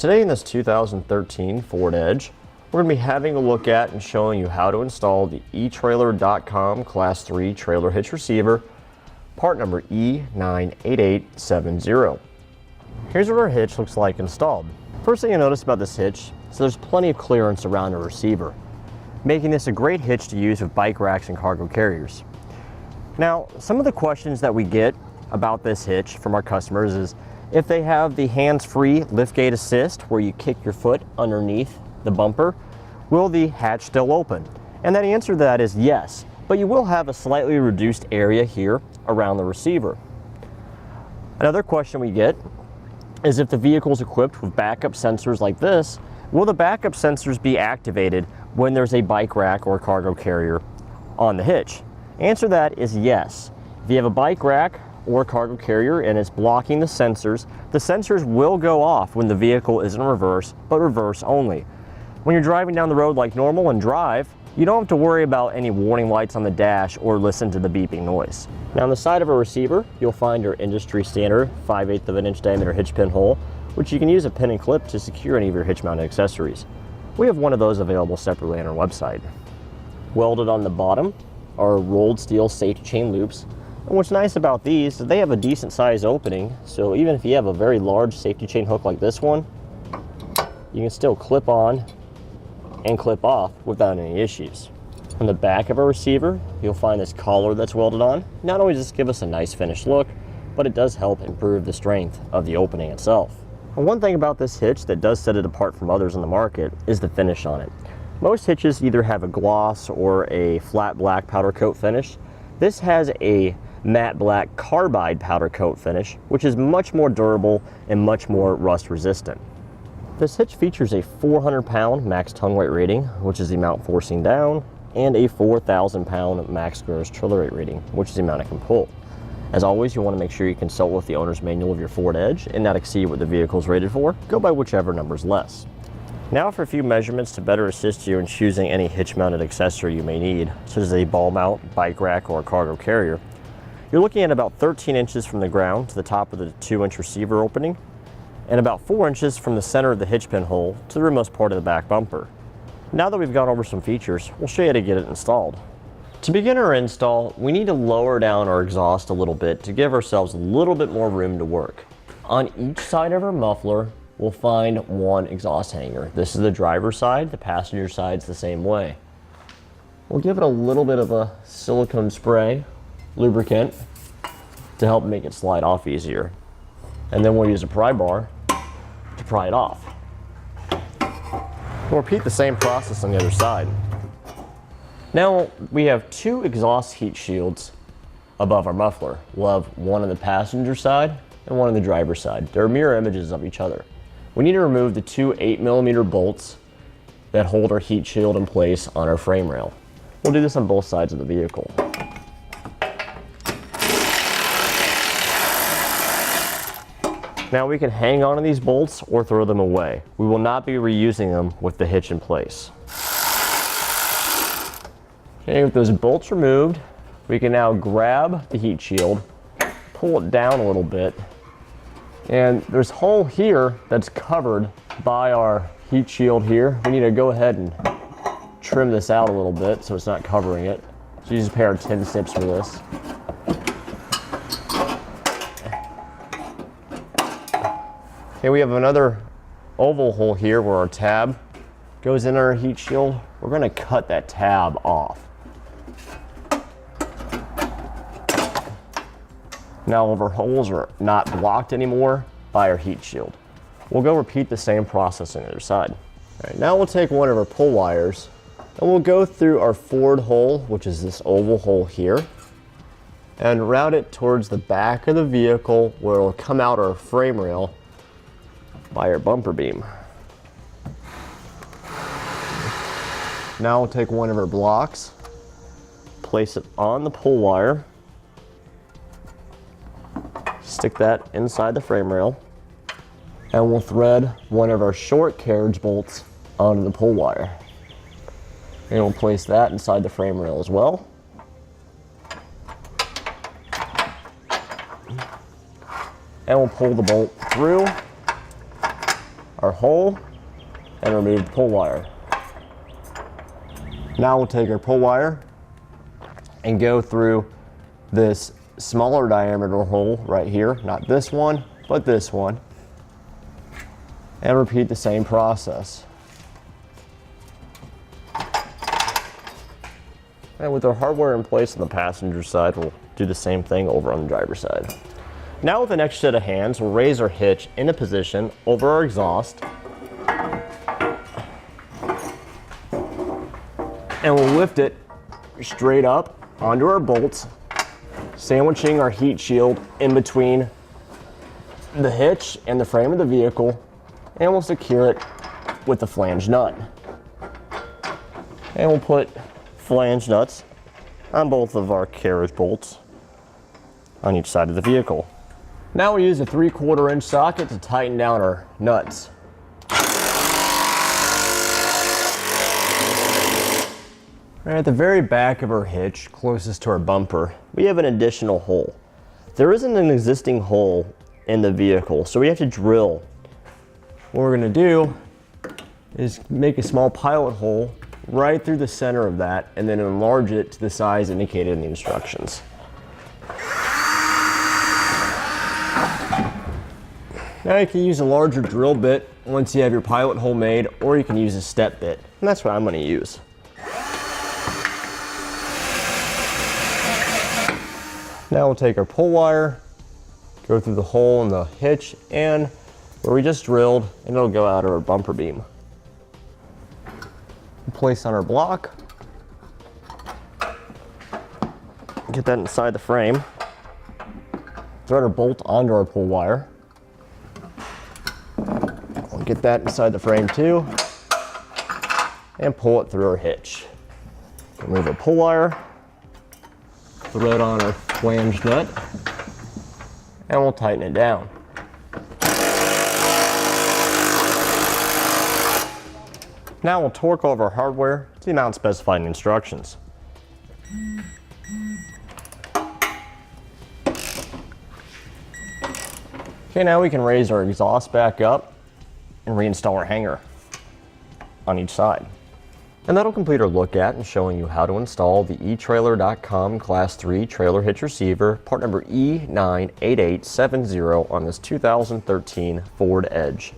Today in this 2013 Ford Edge, we're going to be having a look at and showing you how to install the Etrailer.com Class 3 trailer hitch receiver, part number E98870. Here's what our hitch looks like installed. First thing you notice about this hitch is there's plenty of clearance around the receiver, making this a great hitch to use with bike racks and cargo carriers. Now, some of the questions that we get about this hitch from our customers is if they have the hands-free liftgate assist where you kick your foot underneath the bumper, will the hatch still open? And that answer to that is yes, but you will have a slightly reduced area here around the receiver. Another question we get is if the vehicle is equipped with backup sensors like this, will the backup sensors be activated when there's a bike rack or cargo carrier on the hitch? Answer to that is yes. If you have a bike rack or cargo carrier and it's blocking the sensors will go off when the vehicle is in reverse, but reverse only. When you're driving down the road like normal and drive, you don't have to worry about any warning lights on the dash or listen to the beeping noise. Now on the side of a receiver, you'll find your industry standard 5/8 of an inch diameter hitch pin hole, which you can use a pin and clip to secure any of your hitch mounted accessories. We have one of those available separately on our website. Welded on the bottom are rolled steel safety chain loops. And what's nice about these is they have a decent size opening, so even if you have a very large safety chain hook like this one, you can still clip on and clip off without any issues. On the back of a receiver, you'll find this collar that's welded on. Not only does this give us a nice finished look, but it does help improve the strength of the opening itself. And one thing about this hitch that does set it apart from others on the market is the finish on it. Most hitches either have a gloss or a flat black powder coat finish. This has a matte black carbide powder coat finish, which is much more durable and much more rust resistant. This hitch features a 400-pound max tongue weight rating, which is the amount forcing down, and a 4,000-pound max gross trailer weight rating, which is the amount it can pull. As always, you want to make sure you consult with the owner's manual of your Ford Edge and not exceed what the vehicle is rated for. Go by whichever number is less. Now for a few measurements to better assist you in choosing any hitch-mounted accessory you may need, such as a ball mount, bike rack, or a cargo carrier. You're looking at about 13 inches from the ground to the top of the 2-inch receiver opening, and about 4 inches from the center of the hitch pin hole to the rearmost part of the back bumper. Now that we've gone over some features, we'll show you how to get it installed. To begin our install, we need to lower down our exhaust a little bit to give ourselves a little bit more room to work. On each side of our muffler, we'll find one exhaust hanger. This is the driver's side, the passenger side's the same way. We'll give it a little bit of a silicone spray, lubricant, to help make it slide off easier. And then we'll use a pry bar to pry it off. We'll repeat the same process on the other side. Now we have two exhaust heat shields above our muffler. We'll have one on the passenger side and one on the driver's side. They're mirror images of each other. We need to remove the two 8mm bolts that hold our heat shield in place on our frame rail. We'll do this on both sides of the vehicle. Now we can hang on to these bolts or throw them away. We will not be reusing them with the hitch in place. Okay, with those bolts removed, we can now grab the heat shield, pull it down a little bit, and there's a hole here that's covered by our heat shield here. We need to go ahead and trim this out a little bit so it's not covering it. So use a pair of 10 snips for this. Okay, we have another oval hole here where our tab goes in our heat shield. We're going to cut that tab off. Now all of our holes are not blocked anymore by our heat shield. We'll go repeat the same process on the other side. All right, now we'll take one of our pull wires and we'll go through our forward hole, which is this oval hole here, and route it towards the back of the vehicle where it'll come out our frame rail by our bumper beam. Now we'll take one of our blocks, place it on the pull wire, stick that inside the frame rail, and we'll thread one of our short carriage bolts onto the pull wire. And we'll place that inside the frame rail as well. And we'll pull the bolt through our hole and remove the pull wire. Now we'll take our pull wire and go through this smaller diameter hole right here, not this one, but this one, and repeat the same process. And with our hardware in place on the passenger side, we'll do the same thing over on the driver's side. Now with the next set of hands, we'll raise our hitch into position over our exhaust, and we'll lift it straight up onto our bolts, sandwiching our heat shield in between the hitch and the frame of the vehicle, and we'll secure it with the flange nut. And we'll put flange nuts on both of our carriage bolts on each side of the vehicle. Now we'll use a 3/4 inch socket to tighten down our nuts. At the very back of our hitch, closest to our bumper, we have an additional hole. There isn't an existing hole in the vehicle, so we have to drill. What we're gonna do is make a small pilot hole right through the center of that and then enlarge it to the size indicated in the instructions. Now you can use a larger drill bit once you have your pilot hole made, or you can use a step bit, and that's what I'm gonna use. Now we'll take our pull wire, go through the hole in the hitch and where we just drilled, and it'll go out of our bumper beam. Place on our block, get that inside the frame, thread our bolt onto our pull wire, we'll get that inside the frame too, and pull it through our hitch. Remove our pull wire, thread on our flange nut, and we'll tighten it down. Now we'll torque over our hardware to the amount specified in the instructions. Okay, now we can raise our exhaust back up and reinstall our hanger on each side. And that'll complete our look at and showing you how to install the Etrailer.com Class 3 trailer hitch receiver, part number E98870 on this 2013 Ford Edge.